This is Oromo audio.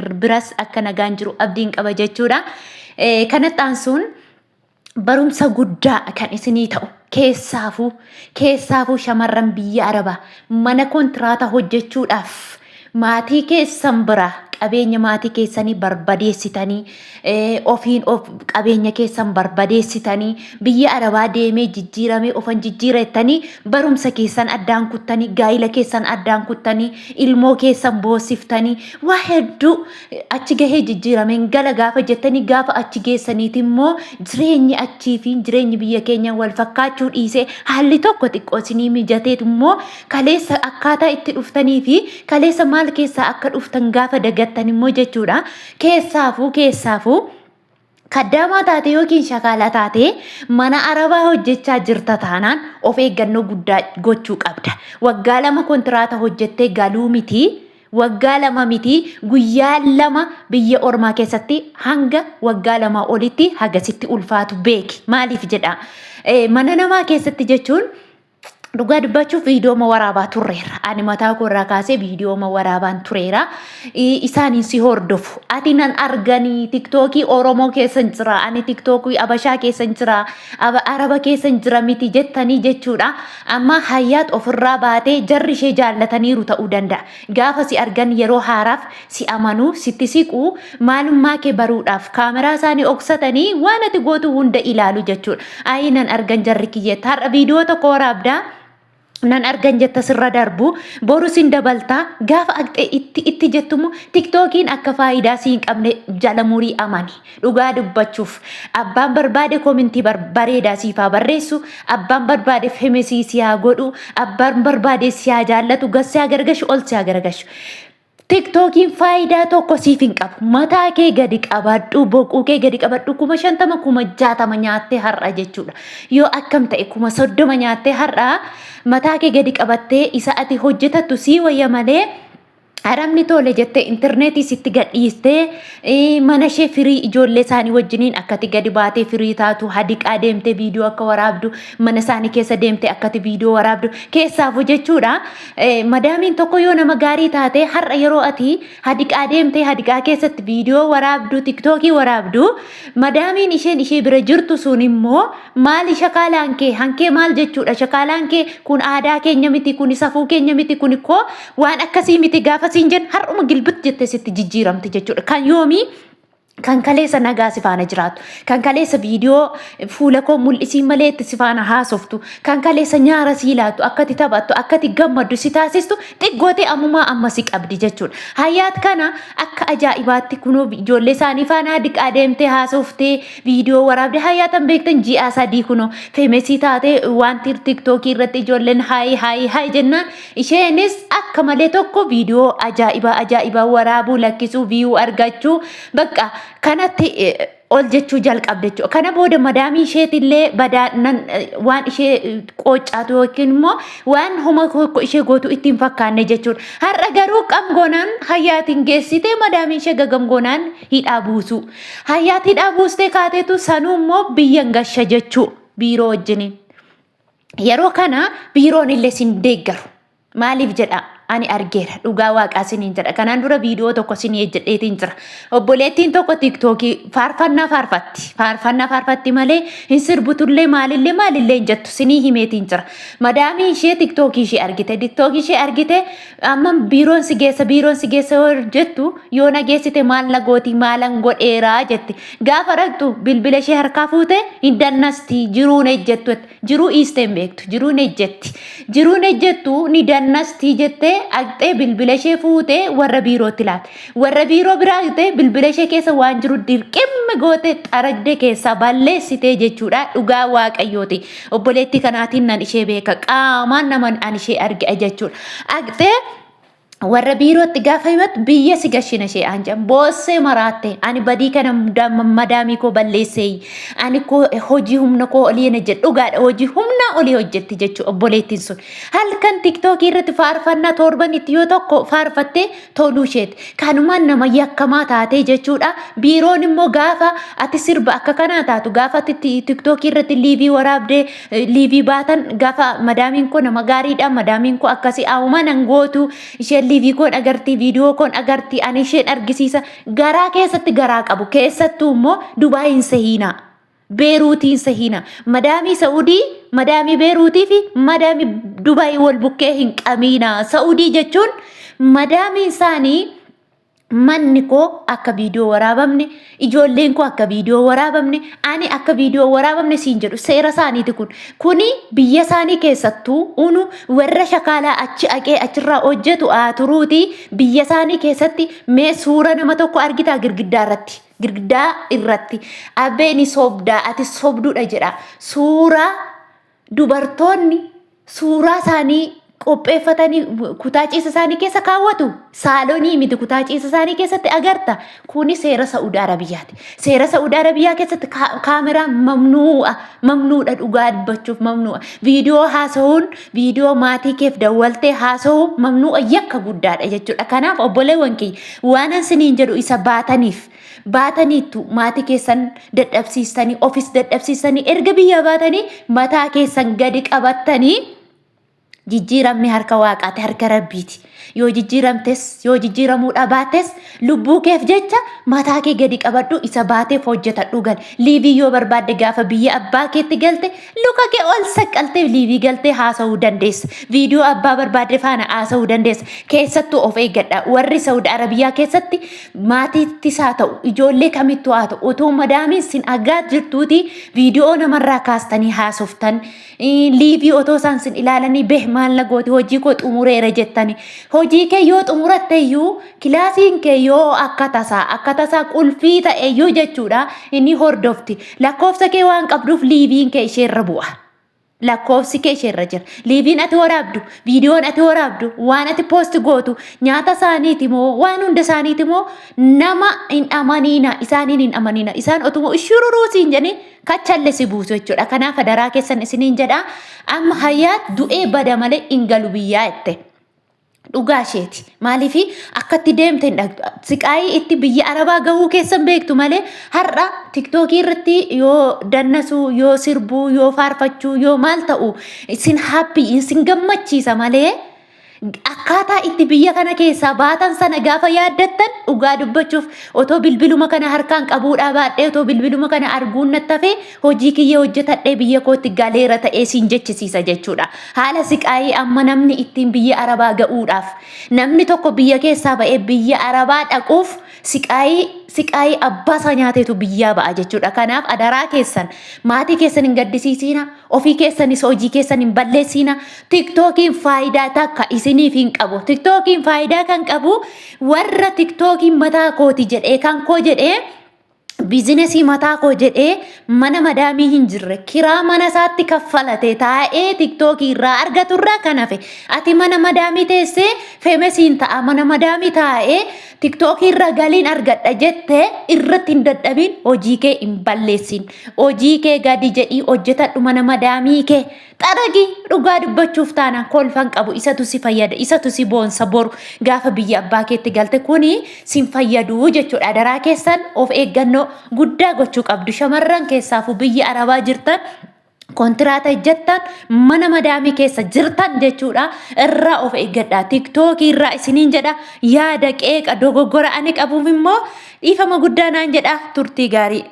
biras akka nagaan jiru abdiin qaba jechuudha. Kanatti aansuun barumsa guddaa kan isinii ta'u keessaafuu shamarran biyya Arabaa mana kontiraataa hojjechuudhaaf maatii keessan bira qabeenya maatii keessanii barbadeessitanii ofiin of qabeenya keessan barbadeessitanii biyya Arabaa deemee jijjiiramee ofan jijjiirettanii barumsa keessan addaan kuttanii gaa'ila keessan addaan kuttanii ilmoo keessan boosiftanii waa hedduu achi gahee jijjiirameen gala gaafa jettanii gaafa achi geessaniiti immoo jireenyi achii fi jireenyi biyya keenya wal fakkaachuu dhiisee haalli tokko xiqqoo isinii mijateet immoo kaleessa akkaataa itti dhuftanii fi kaleessa maal keessaa akka dhuftan gaafa dagattan immoo jechuudha. Keessaafuu kaddaamaa taate yookiin shakaalaa taate mana Arabaa hojjechaa jirta taanaan of eeggannoo guddaa gochuu qabda. Waggaa 2 kontiraataa hojjettee galuu miti. Waggaa 2 miti guyyaa 2 biyya ormaa keessatti hanga waggaa 2 olitti hagasitti ulfaatu beeki. Maaliif jedha? Mana namaa keessatti jechuun dhugaa dubbachuuf viidiyoo waraabaa turreera. Ani mataa koorraa kaasee viidiyoo waraabaan tureera. Isaaniin si hordofu. Ati nan arganii tiktookii Oromoo keessan jira. Ani tiktookii Abashaa keessan jira. Araba keessan jira miti jettanii jechuudha. Amma hayyaat ofirraa baatee jarri ishee jaallataniiru ta'uu danda'a. Gaafa si argan yeroo haaraaf si amanuu sitti siquu maalummaa kee baruudhaaf kaameraa isaanii oksatanii waan ati gootu hunda ilaalu jechuudha. Ayi nan argan jarri kiyyeetta. Har'a viidiyoo tokko waraabdaa. Nan argan jetta sirra darbu boru sin dabaltaa gaafa itti jettumu tiktookiin akka faayidaa siin qabne jala murii amani dhugaa dubbachuuf abbaan barbaade komintii bareedaa siifaa barreessu abbaan barbaade femesiisiyaa godhu abbaan barbaade siyaa jaallatu gassiyaa gargashu ol siyaa gargashu. TikTokiin faayidaa tokko siif hin qabu. Mataa kee gadi qabadhu, boquu kee gadi qabadhu 50 60 nyaattee har'a jechuudha. Yoo akkam ta'e 30 nyaattee har'a mataa kee gadi qabattee isa ati hojjetattu sii wayya malee Arabni tole jettee interneetii sitti gadhiistee mana ishee firii ijoollee isaanii wajjiniin akkati gadi baatee firii taatu hadiqaa deemtee viidiyoo akka waraabdu mana isaanii keessa deemtee akkati viidiyoo waraabdu keessaafu jechuudha. Madaamiin tokko yoo nama gaarii taate har'a yeroo ati hadiqaa deemtee hadiqaa keessatti viidiyoo waraabdu tiktookii waraabdu madaamiin ishee bira jirtu sun immoo maali shakaalaan kee hankee maal jechuudha. Shakaalaan kee kun aadaa keenya miti kun safuu keenya miti kun koo waan akkasii miti gaafa sinjen har'uma gilbit jettee sitti jijjiiramti jechuudha. Kan yoomii kan kaleessa nagaa si faana jiraatu kan kaleessa viidiyoo fuula koo mul'isii malee itti si faana haasoftu kan kaleessa nyaara si laatu akkati taphattu akkati gammaddu si taasistu xiqqootee ammumaa amma si qabdi jechuudha. Hayyaat kana akka ajaa'ibaatti kunoo ijoollee isaanii faana hadiqaa deemtee haasoftee viidiyoo waraabde hayyaatan beektan ji'a 3 kunoo feemesii taatee wanti tiktookii irratti ijoolleen haay jennaan isheenis akka malee tokko viidiyoo ajaa'ibaa waraabuu lakkisuu viyuu argachuu bakka kanatti ol jechuu jalqabde jechuudha. Kana booda madaamii isheetillee badaanan waan ishee qoocaatu yookiin immoo waan homa ishee gootu ittiin fakkaanne jechuudha. Har'a garuu qamgoonaan hayyaatiin geessite madaamii ishee gagamgoonaan hidhaa buusu. Hayyaat hidhaa buustee kaateetu sanuu immoo biyyan gasha jechuu biiroo wajjiniin. Yeroo kana biiroon illee sin deeggaru. Maaliif jedha? Ani argeera dhugaa waaqaa siniin jedha. Kanaan dura viidiyoo tokko sinii jedheetiin jira. Obboleettiin tokko tiktookii faarfannaa faarfatti malee hin sirbutullee maalillee hin jettu sinii himeetiin jira. Madaamii ishee tiktookii ishee argite amma biiroon si geessa yoo jettu yoo nageessite maal nagootii maalan godheeraa jetti. Gaafa raqxu bilbila ishee harkaa fuute hin dannasti jiruun ejjettu jiruu iisteen beektu jiruun ejjettu ni dannasti jettee aqxee bilbila ishee fuutee warra biirootti laate. Warra biiroo biraa aqxee bilbila ishee keessa waan jiru dirqimmi goote xaragdee keessaa balleessitee jechuudha. Dhugaa waaqayyooti. Obboleettii kanaatiin nan ishee beeka qaamaan naman an ishee arge jechuudha. Aqxee warra biirootti gaafa himatu biyya si gashina ishee anjan boossee maraatte ani badii kana madaamii koo balleessee ani koo hojii humna koo oliina jedhu dhugaadha hojii humna olii hojjetti jechuudha. Obboleettiin sun halkan tiktookii irratti faarfannaa torbanitti yoo tokko faarfattee toluu isheeti. Kanumaan nama yakkamaa taatee jechuudha. Biiroon immoo gaafa ati sirba akka kanaa taatu gaafa tiktookii irratti liivii waraabdee liivii baatan gaafa madaamiin koo nama gaariidha madaamiin koo akkasii awuma nan gootu ishee isheen liivii koon agartii viidiyoo koon agartii ani isheen argisiisa garaa keessatti garaa qabu keessattuu immoo Dubaayin sehiinaa Beeruutiin sehiinaa madaamii Saudii madaamii Beeruutii fi madaamii Dubaayii wal bukkee hin qabiinaa Saudii jechuun madaamii isaanii manni koo akka viidiyoo waraabamne ijoolleen koo akka viidiyoo waraabamne ani akka viidiyoo waraabamne siin jedhu seera isaaniiti kuni biyya isaanii keessattuu unu warra shakaalaa achi aqee achirraa hojjetu turuuti biyya isaanii keessatti mee suura nama tokko argitaa girgiddaa irratti abbeeni sobdaa ati sobduudha jedha suuraa dubartoonni suuraa isaanii qopheeffatanii kutaa ciisa isaanii keessa kaawwatu saaloonii miti kutaa ciisa isaanii keessatti agarta kuni seera Saudi Arabiyaati seera Saudi Arabiyaa keessatti kaameraa mamnuudha dhugaa dubbachuuf mamnuudha viidiyoo haasa'uun viidiyoo maatii keef dawwaltee haasa'uu mamnuudha yakka guddaadha jechuudha kanaaf obboleewwan kiyya waan isiniin jedhu isa baataniitu maatii keessan dadhabsiistanii ofis dadhabsiistanii erga biyya baatanii mataa keessan gadi qabattanii jijjiiramni harka waaqaati harka rabbiiti yoo jijjiiramtes yoo jijjiiramuu dhabaates lubbuu keef jecha mataa kee gadi qabadhu isa baateef hojjetadhu gal liivii yoo barbaadde gaafa biyya abbaa keetti galte luka kee ol saqqaltee liivii galtee haasa'uu dandeessa viidiyoo abbaa barbaadde faana haasa'uu dandeessa keessattuu of eeggadha warri Saudi Arabiyaa keessatti maatiittis haa ta'u ijoollee kamittuu haa ta'u utuu madaamiin sin agaa jirtuuti viidiyoo namarraa kaastanii haasoftan liivii otoo isaan sin ilaalanii maal nagooti hojii koo xumureera jettani hojii kee yoo xumuratte iyyuu kilaasiin kee yoo akka tasaa qulfii ta'e iyyuu jechuudha inni hordofti lakkoofsa kee waan qabduuf liiviin kee isheerra bu'a lakkoofsi kee isheerra jira liiviin ati waraabdu viidiyoon ati waraabdu waan ati poosti gootu nyaata isaaniiti moo waan hunda isaaniiti moo nama hin amanina isaaniin hin amanina isaan otumoo ishururuu siin jedhanii kachalle si buusu jechuudha kanaaf daraa keessan isiniin jedha amma hayyaat du'ee bada malee hin galu biyyaa jette dhugaa isheeti maaliifi akkatti deemte siqaayii itti biyya arabaa gahuu keessan beektu malee har'a tiktookii irratti yoo dannasuu yoo sirbuu yoo faarfachuu yoo maal ta'u isin happy isin gammachiisa malee akkaataa itti biyya kana keessaa baatan sana gaafa yaaddattan dhugaa dubbachuuf otoo bilbiluma kana harkaan qabuudhaa baadhee otoo bilbiluma kana arguun nattafee hojii kiyya hojjetadhee biyya kootti galeera ta'ee siin jechisiisa jechuudha haala siqaayii amma namni ittiin biyya arabaa ga'uudhaaf namni tokko biyya keessaa ba'ee biyya arabaa dhaquuf siqaayii abbaa isaa nyaateetu biyyaa ba'a jechuudha kanaaf adaraa keessan maatii keessan hin gaddisiisiina ofii keessanis hojii keessan hin balleessiina tiktookiin faayidaa takka isiniif hin qabu tiktookiin faayidaa kan qabu warra tiktookiin mataa kooti jedhee kan koo jedhee bizinesii mataa koo jedhee mana madaamii hin jirre kiraa mana isaatti kaffalate taa'ee tiktookii irraa argaturraa kan hafe ati mana madaamii teessee feemesiin ta'a mana madaamii taa'ee tiktookii irra galiin argadha jettee irratti hin dadhabin hojii kee hin balleessin hojii kee gadi jedhii hojjetadhu mana madaamii kee xaragi dhugaa dubbachuuf taanaan kolfan qabu isatu si fayyada isatu si boonsa boru gaafa biyya abbaa keetti galte kuni sin fayyadu jechuudha daraa keessan of eeggannoo guddaa gochuu qabdu shamarran keessaafu biyya arabaa jirtan kontiraata jettan mana madaamii keessa jirtan jechuudha irraa of eeggadha tiktookii irraa isiniin jedha yaada qeeqa dogoggora ani qabuuf immoo dhiifama guddaa naan jedha turtii gaarii